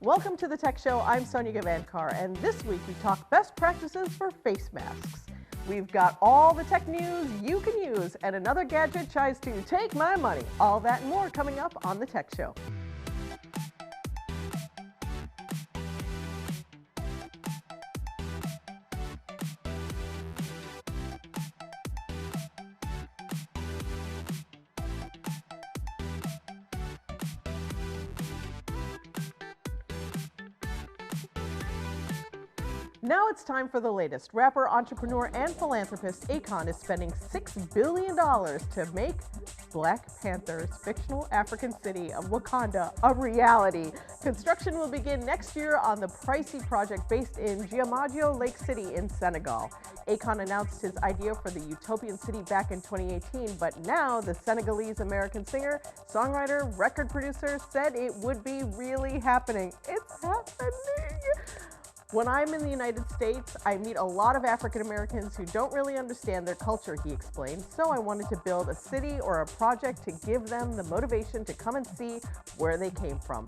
Welcome to the Tech Show. I'm Sonia Gavankar, and this week we talk best practices for face masks. We've got all the tech news you can use, and another gadget tries to take my money. All that and more coming up on the Tech Show. Now it's time for the latest. Rapper, entrepreneur, and philanthropist Akon is spending $6 billion to make Black Panther's fictional African city of Wakanda a reality. Construction will begin next year on the pricey project based in Diamniadio Lake City in Senegal. Akon announced his idea for the utopian city back in 2018, but now the Senegalese-American singer, songwriter, record producer said it would be really happening. It's happening! When I'm in the United States, I meet a lot of African Americans who don't really understand their culture, he explained, so I wanted to build a city or a project to give them the motivation to come and see where they came from.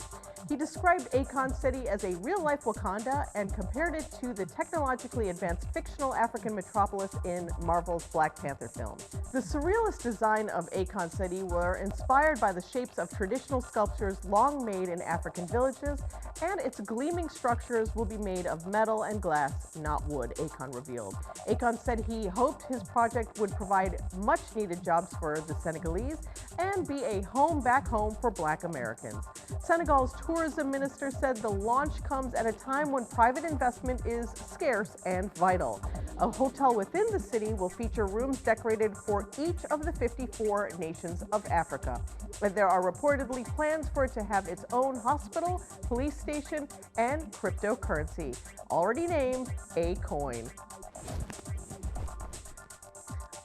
He described Akon City as a real-life Wakanda and compared it to the technologically advanced fictional African metropolis in Marvel's Black Panther film. The surrealist design of Akon City were inspired by the shapes of traditional sculptures long made in African villages, and its gleaming structures will be made of metal and glass, not wood, Akon revealed. Akon said he hoped his project would provide much-needed jobs for the Senegalese and be a home back home for Black Americans. Senegal's tourism minister said the launch comes at a time when private investment is scarce and vital. A hotel within the city will feature rooms decorated for each of the 54 nations of Africa. And there are reportedly plans for it to have its own hospital, police station, and cryptocurrency, already named A-Coin.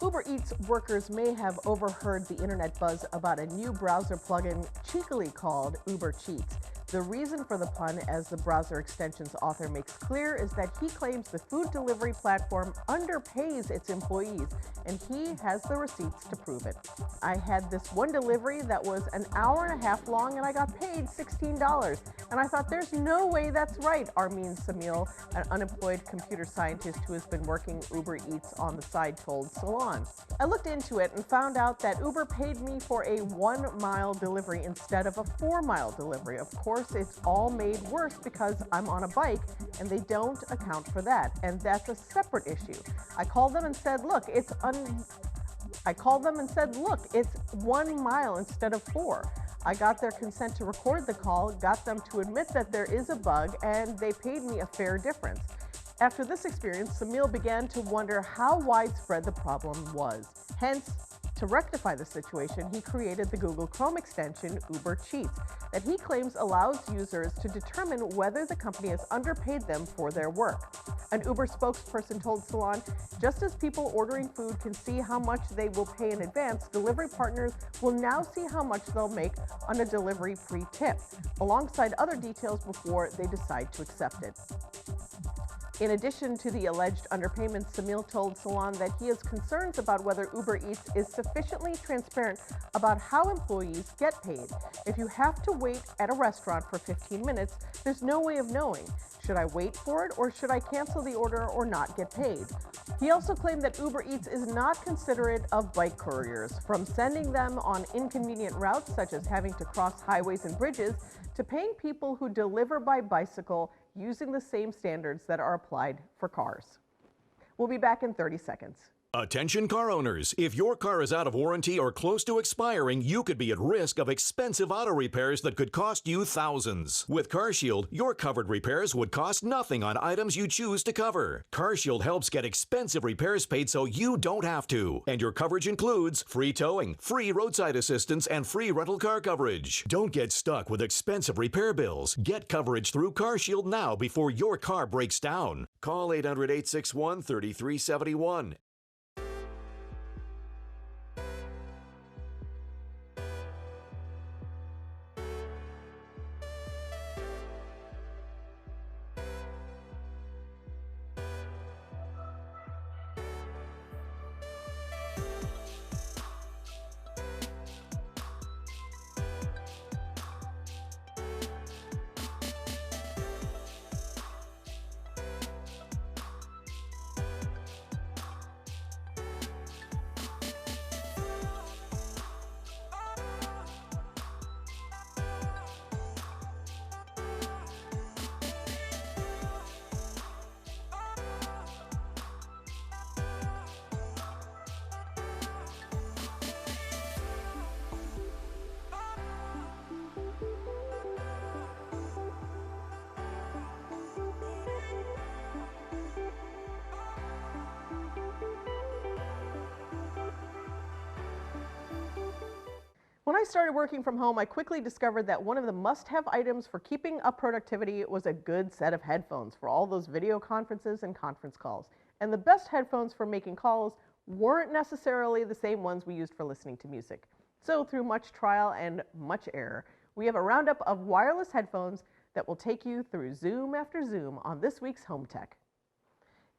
Uber Eats workers may have overheard the internet buzz about a new browser plugin cheekily called Uber Cheats. The reason for the pun, as the browser extension's author makes clear, is that he claims the food delivery platform underpays its employees, and he has the receipts to prove it. I had this one delivery that was an hour and a half long, and I got paid $16. And I thought, there's no way that's right, Armin Samil, an unemployed computer scientist who has been working Uber Eats on the side, told Salon. I looked into it and found out that Uber paid me for a 1-mile delivery instead of a 4-mile delivery. Of course, it's all made worse because I'm on a bike and they don't account for that. And that's a separate issue. I called them and said, look, it's 1 mile instead of 4. I got their consent to record the call, got them to admit that there is a bug, and they paid me a fair difference. After this experience, Samil began to wonder how widespread the problem was. Hence, to rectify the situation, he created the Google Chrome extension Uber Cheats that he claims allows users to determine whether the company has underpaid them for their work. An Uber spokesperson told Salon, just as people ordering food can see how much they will pay in advance, delivery partners will now see how much they'll make on a delivery pre-tip, alongside other details before they decide to accept it. In addition to the alleged underpayments, Samil told Salon that he has concerns about whether Uber Eats is sufficiently transparent about how employees get paid. If you have to wait at a restaurant for 15 minutes, there's no way of knowing. Should I wait for it, or should I cancel the order or not get paid? He also claimed that Uber Eats is not considerate of bike couriers, from sending them on inconvenient routes such as having to cross highways and bridges, to paying people who deliver by bicycle using the same standards that are applied for cars. We'll be back in 30 seconds. Attention car owners, if your car is out of warranty or close to expiring, you could be at risk of expensive auto repairs that could cost you thousands. With CarShield, your covered repairs would cost nothing on items you choose to cover. CarShield helps get expensive repairs paid so you don't have to. And your coverage includes free towing, free roadside assistance, and free rental car coverage. Don't get stuck with expensive repair bills. Get coverage through CarShield now before your car breaks down. Call 800-861-3371. When I started working from home, I quickly discovered that one of the must-have items for keeping up productivity was a good set of headphones for all those video conferences and conference calls. And the best headphones for making calls weren't necessarily the same ones we used for listening to music. So through much trial and much error, we have a roundup of wireless headphones that will take you through Zoom after Zoom on this week's Home Tech.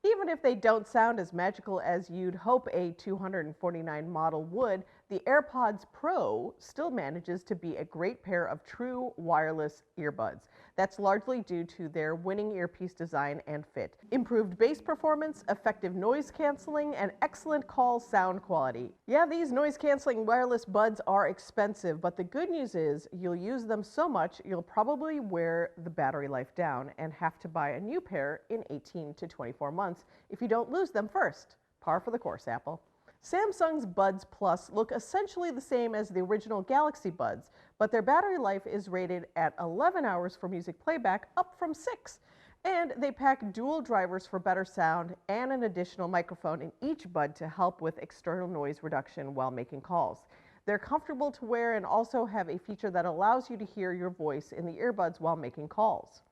Even if they don't sound as magical as you'd hope a $249 model would, the AirPods Pro still manages to be a great pair of true wireless earbuds. That's largely due to their winning earpiece design and fit, improved bass performance, effective noise canceling, and excellent call sound quality. Yeah, these noise canceling wireless buds are expensive, but the good news is you'll use them so much you'll probably wear the battery life down and have to buy a new pair in 18 to 24 months if you don't lose them first. Par for the course, Apple. Samsung's Buds Plus look essentially the same as the original Galaxy Buds, but their battery life is rated at 11 hours for music playback, up from 6. And they pack dual drivers for better sound and an additional microphone in each bud to help with external noise reduction while making calls. They're comfortable to wear and also have a feature that allows you to hear your voice in the earbuds while making calls.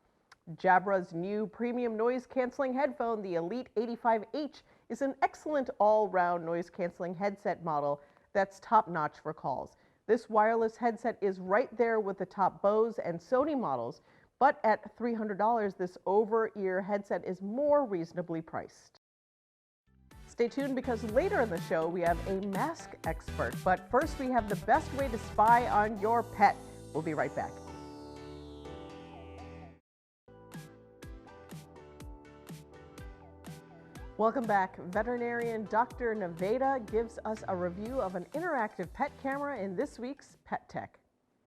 Jabra's new premium noise-canceling headphone, the Elite 85H, is an excellent all-round noise-canceling headset model that's top-notch for calls. This wireless headset is right there with the top Bose and Sony models, but at $300, this over-ear headset is more reasonably priced. Stay tuned because later in the show we have a mask expert, but first we have the best way to spy on your pet. We'll be right back. Welcome back. Veterinarian Dr. Nevada gives us a review of an interactive pet camera in this week's Pet Tech.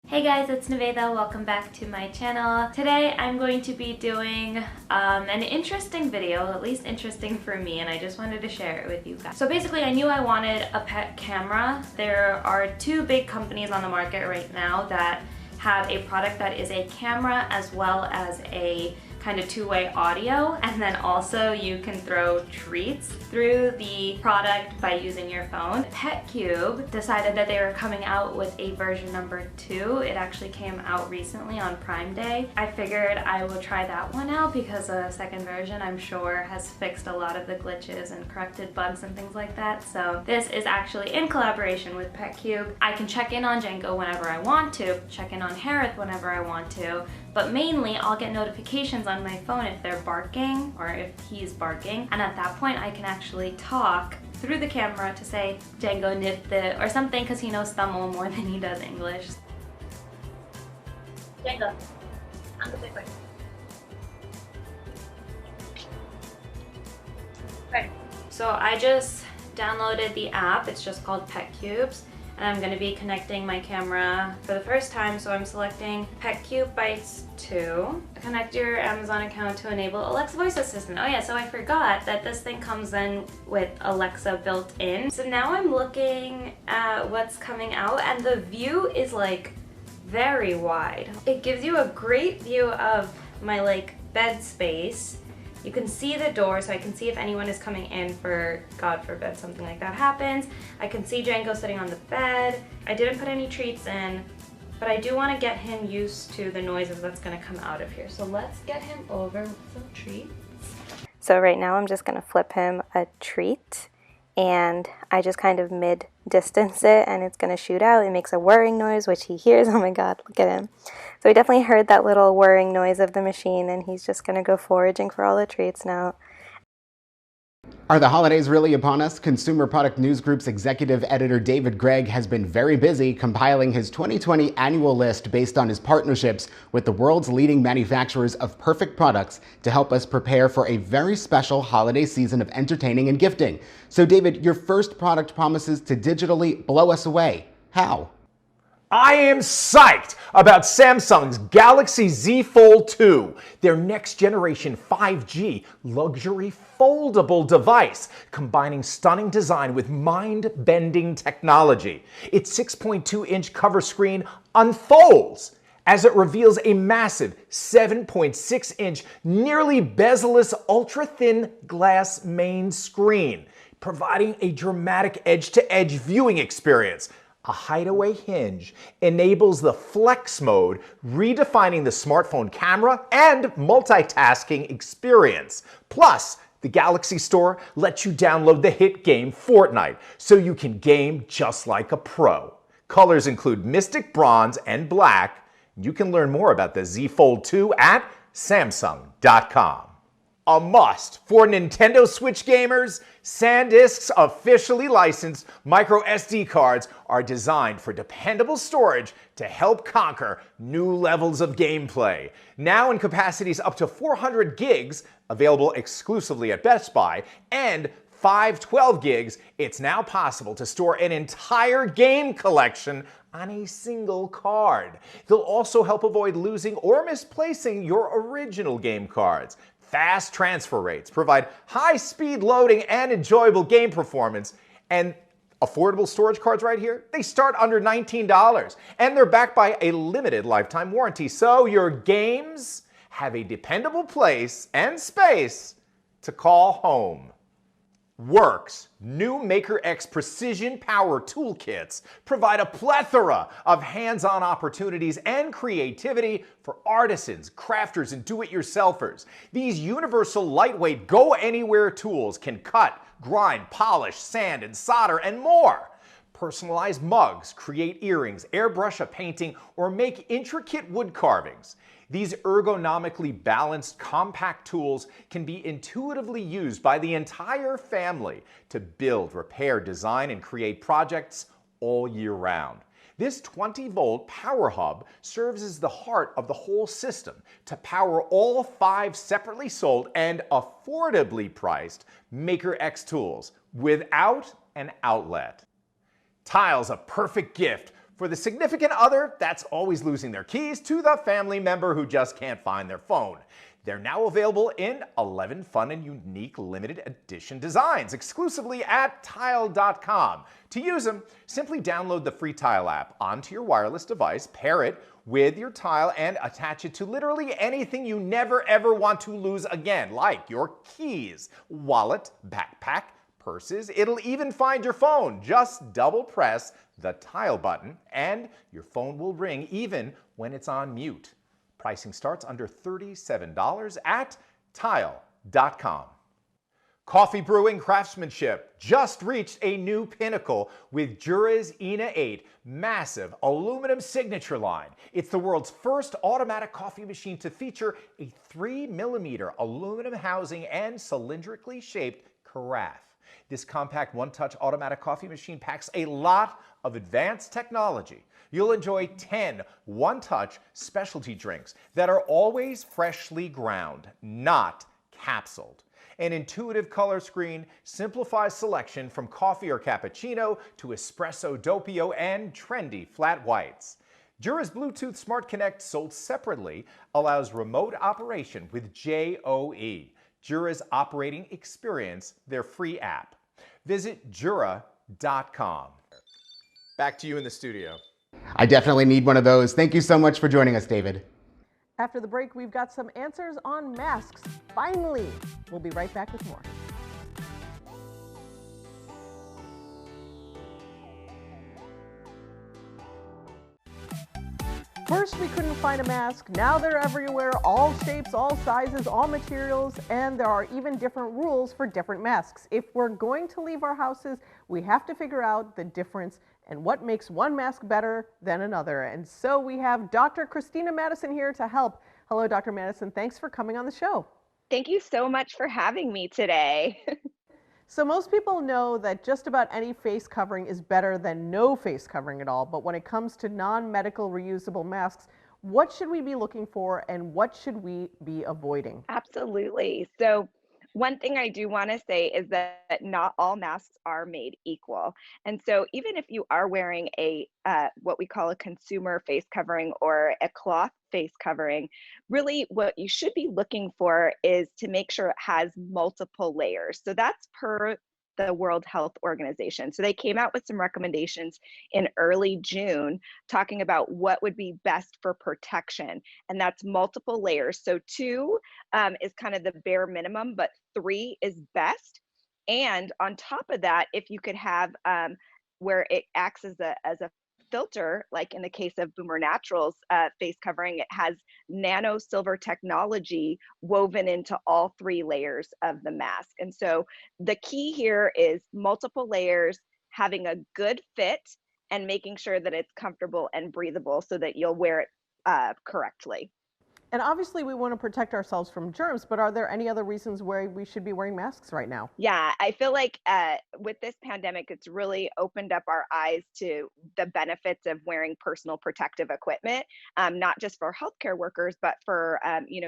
Hey guys, it's Nevada. Welcome back to my channel. Today I'm going to be doing an interesting video, at least interesting for me, and I just wanted to share it with you guys. So basically I knew I wanted a pet camera. There are two big companies on the market right now that have a product that is a camera as well as a kind of two-way audio, and then also you can throw treats through the product by using your phone. PetCube decided that they were coming out with a version number 2. It actually came out recently on Prime Day. I figured I will try that one out because the second version I'm sure has fixed a lot of the glitches and corrected bugs and things like that. So this is actually in collaboration with PetCube. I can check in on Django whenever I want to, check in on Harith whenever I want to, but mainly I'll get notifications on my phone if they're barking or if he's barking, and at that point I can actually talk through the camera to say Django nip the or something, because he knows Tamil more than he does English. Django, anga poi paru. Right. So I just downloaded the app. It's just called PetCubes. And I'm going to be connecting my camera for the first time, so I'm selecting PetCube Bytes 2. Connect your Amazon account to enable Alexa voice assistant. Oh yeah, so I forgot that this thing comes in with Alexa built in. So now I'm looking at what's coming out, and the view is like very wide. It gives you a great view of my like bed space. You can see the door, so I can see if anyone is coming in for, God forbid, something like that happens. I can see Django sitting on the bed. I didn't put any treats in, but I do want to get him used to the noises that's going to come out of here. So let's get him over with some treats. So right now I'm just going to flip him a treat, and I just kind of mid-distance it, and it's going to shoot out. It makes a whirring noise, which he hears. Oh my God, look at him. So he definitely heard that little whirring noise of the machine, and he's just going to go foraging for all the treats now. Are the holidays really upon us? Consumer Product News Group's executive editor David Gregg has been very busy compiling his 2020 annual list based on his partnerships with the world's leading manufacturers of perfect products to help us prepare for a very special holiday season of entertaining and gifting. So David, your first product promises to digitally blow us away. How? I am psyched about Samsung's Galaxy Z Fold 2, their next generation 5G luxury foldable device, combining stunning design with mind-bending technology. Its 6.2-inch cover screen unfolds as it reveals a massive 7.6-inch, nearly bezel-less, ultra-thin glass main screen, providing a dramatic edge-to-edge viewing experience. A hideaway hinge enables the flex mode, redefining the smartphone camera and multitasking experience. Plus, the Galaxy Store lets you download the hit game Fortnite, so you can game just like a pro. Colors include Mystic Bronze and Black. You can learn more about the Z Fold 2 at Samsung.com. A must for Nintendo Switch gamers, SanDisk's officially licensed micro SD cards are designed for dependable storage to help conquer new levels of gameplay. Now in capacities up to 400 gigs, available exclusively at Best Buy, and 512 gigs, it's now possible to store an entire game collection on a single card. They'll also help avoid losing or misplacing your original game cards. Fast transfer rates provide high-speed loading and enjoyable game performance. And affordable storage cards right here, they start under $19. And they're backed by a limited lifetime warranty. So your games have a dependable place and space to call home. Works new Maker X Precision Power Toolkits provide a plethora of hands-on opportunities and creativity for artisans, crafters, and do-it-yourselfers. These universal, lightweight, go-anywhere tools can cut, grind, polish, sand, and solder, and more. Personalize mugs, create earrings, airbrush a painting, or make intricate wood carvings. These ergonomically balanced, compact tools can be intuitively used by the entire family to build, repair, design, and create projects all year round. This 20-volt power hub serves as the heart of the whole system to power all 5 separately sold and affordably priced Maker X tools without an outlet. Tile's a perfect gift for the significant other that's always losing their keys to the family member who just can't find their phone. They're now available in 11 fun and unique limited edition designs exclusively at Tile.com. To use them, simply download the free Tile app onto your wireless device, pair it with your Tile, and attach it to literally anything you never ever want to lose again, like your keys, wallet, backpack, purses. It'll even find your phone. Just double press the Tile button and your phone will ring even when it's on mute. Pricing starts under $37 at Tile.com. Coffee brewing craftsmanship just reached a new pinnacle with Jura's ENA 8 massive aluminum signature line. It's the world's first automatic coffee machine to feature a 3mm aluminum housing and cylindrically shaped carafe. This compact one-touch automatic coffee machine packs a lot of advanced technology. You'll enjoy 10 one-touch specialty drinks that are always freshly ground, not capsuled. An intuitive color screen simplifies selection from coffee or cappuccino to espresso, doppio, and trendy flat whites. Jura's Bluetooth Smart Connect, sold separately, allows remote operation with JOE. Jura's operating experience, their free app. Visit Jura.com. Back to you in the studio. I definitely need one of those. Thank you so much for joining us, David. After the break, we've got some answers on masks. Finally, we'll be right back with more. First, we couldn't find a mask. Now they're everywhere, all shapes, all sizes, all materials, and there are even different rules for different masks. If we're going to leave our houses, we have to figure out the difference and what makes one mask better than another. And so we have Dr. Christina Madison here to help. Hello, Dr. Madison. Thanks for coming on the show. Thank you so much for having me today. So most people know that just about any face covering is better than no face covering at all. But when it comes to non-medical reusable masks, what should we be looking for and what should we be avoiding? Absolutely. So one thing I do want to say is that not all masks are made equal. And so even if you are wearing a what we call a consumer face covering or a cloth face covering, really what you should be looking for is to make sure it has multiple layers. So that's per the World Health Organization. So they came out with some recommendations in early June talking about what would be best for protection, and that's multiple layers. So 2 is kind of the bare minimum, but 3 is best. And on top of that, if you could have where it acts as a filter, like in the case of Boomer Naturals face covering, it has nano silver technology woven into all 3 layers of the mask. And so the key here is multiple layers, having a good fit, and making sure that it's comfortable and breathable so that you'll wear it correctly. And obviously, we want to protect ourselves from germs, but are there any other reasons why we should be wearing masks right now? Yeah, I feel like with this pandemic, it's really opened up our eyes to the benefits of wearing personal protective equipment, not just for healthcare workers, but for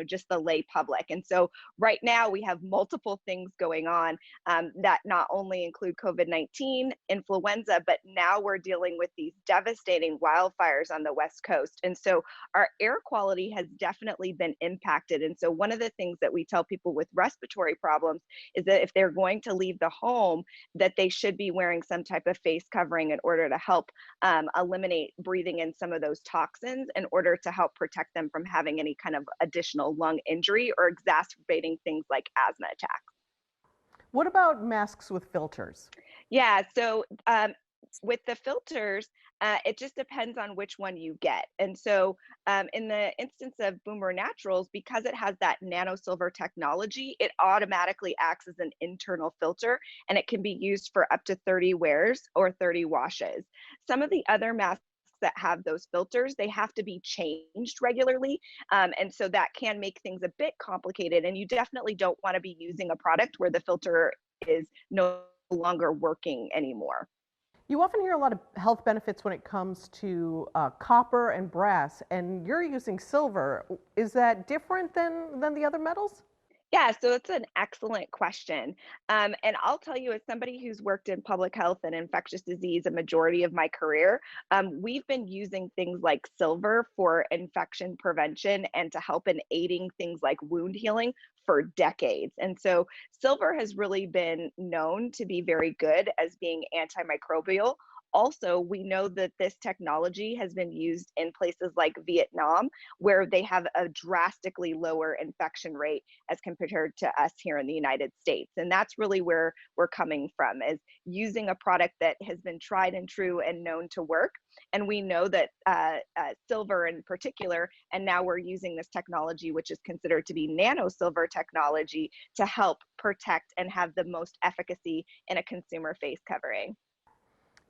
just the lay public. And so right now we have multiple things going on that not only include COVID-19, influenza, but now we're dealing with these devastating wildfires on the West Coast. And so our air quality has definitely been impacted. And so one of the things that we tell people with respiratory problems is that if they're going to leave the home, that they should be wearing some type of face covering in order to help eliminate breathing in some of those toxins, in order to help protect them from having any kind of additional lung injury or exacerbating things like asthma attacks. What about masks with filters? Yeah, so with the filters, it just depends on which one you get. And so in the instance of Boomer Naturals, because it has that nano silver technology, it automatically acts as an internal filter, and it can be used for up to 30 wears or 30 washes. Some of the other masks that have those filters, they have to be changed regularly. And so that can make things a bit complicated. And you definitely don't want to be using a product where the filter is no longer working anymore. You often hear a lot of health benefits when it comes to copper and brass, and you're using silver. Is that different than the other metals? Yeah, so it's an excellent question. And I'll tell you, as somebody who's worked in public health and infectious disease a majority of my career, we've been using things like silver for infection prevention and to help in aiding things like wound healing for decades. And so silver has really been known to be very good as being antimicrobial. Also, we know that this technology has been used in places like Vietnam, where they have a drastically lower infection rate as compared to us here in the United States. And that's really where we're coming from, is using a product that has been tried and true and known to work. And we know that silver in particular, and now we're using this technology, which is considered to be nano silver technology, to help protect and have the most efficacy in a consumer face covering.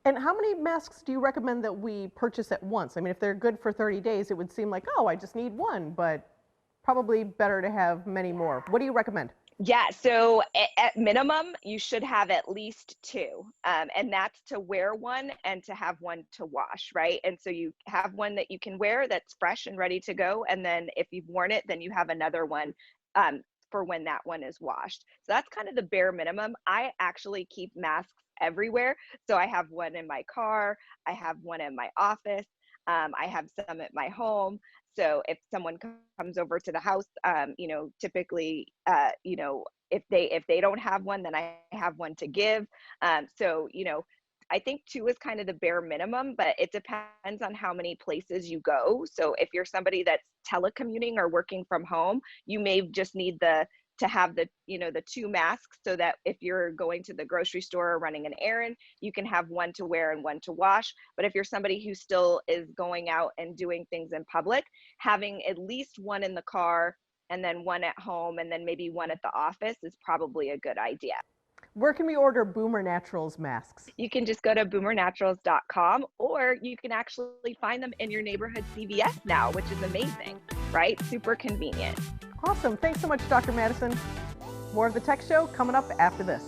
And how many masks do you recommend that we purchase at once? I mean, if they're good for 30 days, it would seem like, oh, I just need one, but probably better to have many more. What do you recommend? Yeah, so at minimum, you should have at least 2. And that's to wear one and to have one to wash, right? And so you have one that you can wear that's fresh and ready to go. And then if you've worn it, then you have another one for when that one is washed. So that's kind of the bare minimum. I actually keep masks everywhere. So I have one in my car, I have one in my office, I have some at my home. So if someone comes over to the house, typically, if they don't have one, then I have one to give. I think 2 is kind of the bare minimum, but it depends on how many places you go. So if you're somebody that's telecommuting or working from home, you may just need to have the 2 masks, so that if you're going to the grocery store or running an errand, you can have one to wear and one to wash. But if you're somebody who still is going out and doing things in public, having at least one in the car and then one at home and then maybe one at the office is probably a good idea. Where can we order Boomer Naturals masks? You can just go to boomernaturals.com, or you can actually find them in your neighborhood CVS now, which is amazing, right? Super convenient. Awesome. Thanks so much, Dr. Madison. More of the Tech Show coming up after this.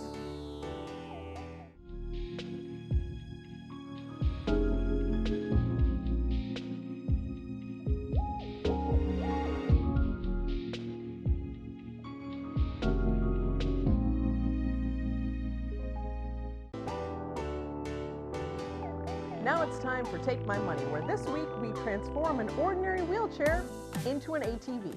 Now it's time for Take My Money, where this week we transform an ordinary wheelchair into an ATV.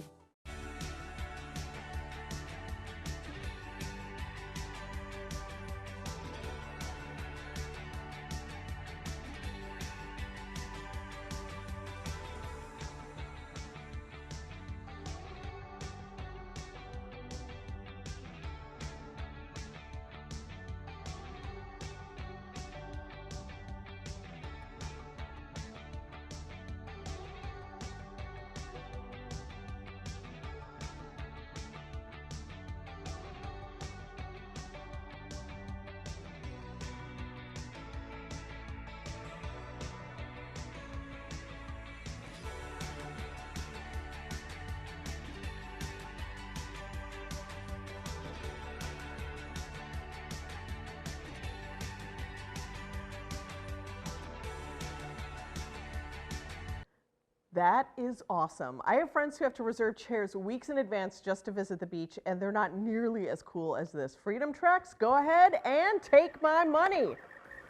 That is awesome. I have friends who have to reserve chairs weeks in advance just to visit the beach, and they're not nearly as cool as this. Freedom Treks, go ahead and take my money.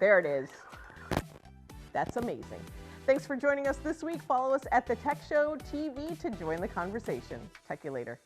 There it is. That's amazing. Thanks for joining us this week. Follow us at The Tech Show TV to join the conversation. Talk to you later.